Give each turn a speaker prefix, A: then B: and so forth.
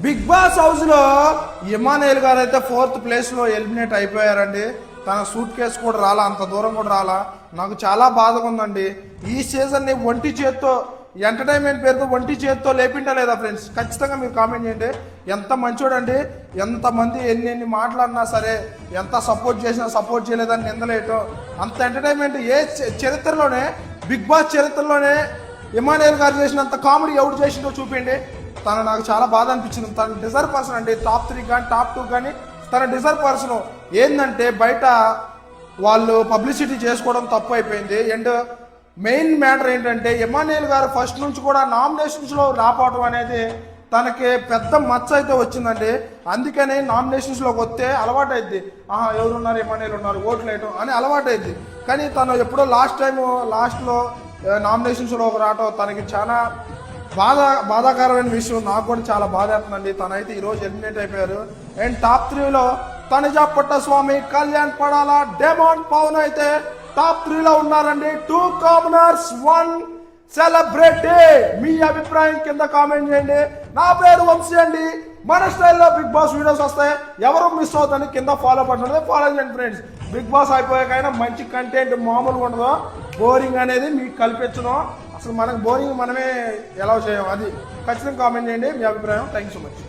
A: Big boss house లో Emmanuel గారు అయితే 4th ప్లేస్ లో ఎలిమినేట్ అయిపోయారండి. తన సూట్ కేసు కూడా రాలా, అంత దూరం కూడా రాలా. నాకు చాలా బాధగా ఉందండి. ఈ సీజన్ ని ఒంటి చేత్తో ఎంటర్టైన్మెంట్ పేరుతో ఒంటి చేత్తో లేపింటా లేదా ఫ్రెండ్స్? ఖచ్చితంగా మీరు కామెంట్ చేయండి. ఎంత మంచోడండి, ఎంతమంది ఎన్ని మాట్లాడినా సరే, ఎంత సపోర్ట్ చేసినా సపోర్ట్ చేయలేదని నిందలేయటం, అంత ఎంటర్టైన్మెంట్ ఏ చరిత్రలోనే, బిగ్ బాస్ చరిత్రలోనే ఇమానుయేల్ గారు చేసినంత కామెడీ ఎవరు చేసిందో చూపిండి. తను నాకు చాలా బాధ అనిపించింది. తను డిజర్వ్ పర్సన్ అండి. టాప్ 3 కానీ టాప్ 2 కానీ తన డిజర్వ్ పర్సన్. ఏంటంటే బయట వాళ్ళు పబ్లిసిటీ చేసుకోవడం తప్పు అయిపోయింది. అండ్ మెయిన్ మ్యాటర్ ఏంటంటే ఇమానుయేల్ గారు ఫస్ట్ నుంచి కూడా నామినేషన్స్లో రాపోవడం అనేది తనకి పెద్ద మచ్చ అయితే వచ్చిందండి. అందుకని నామినేషన్స్లోకి వస్తే అలవాటు అయింది. ఎవరున్నారు, ఇమానుయేల్ ఉన్నారు, ఓట్లు వేయటం అని అలవాటు అయింది. కానీ తను ఎప్పుడో లాస్ట్లో నామినేషన్స్లోకి రావటం తనకి చాలా బాధాకరమైన విషయం. నాకు కూడా చాలా బాధ అవుతుందండి. తనైతే ఈరోజు ఎలిమినేట్ అయిపోయారు. అండ్ టాప్ 3లో తనుజ పుట్టస్వామి, కళ్యాణ్ పడాల, డెమాన్ పవన్ అయితే టాప్ 3లో ఉన్నారండి. 2 కామనర్స్ 1 సెలబ్రిటీ. మీ అభిప్రాయం కింద కామెంట్ చేయండి. నా పేరు వంశీ అండి. మన స్టైల్లో బిగ్ బాస్ వీడియోస్ వస్తాయి. ఎవరు మిస్ అవుతుంది కింద ఫాలో పడుతుంది, ఫాలో చేయండి ఫ్రెండ్స్. బిగ్ బాస్ అయిపోయాకైనా మంచి కంటెంట్ మామూలుగా ఉండదు. బోరింగ్ అనేది మీకు కల్పించడం, అసలు మనకు బోరింగ్ మనమే ఎలా చేయం, అది ఖచ్చితంగా కామెంట్ చేయండి మీ అభిప్రాయం. Thank you so much.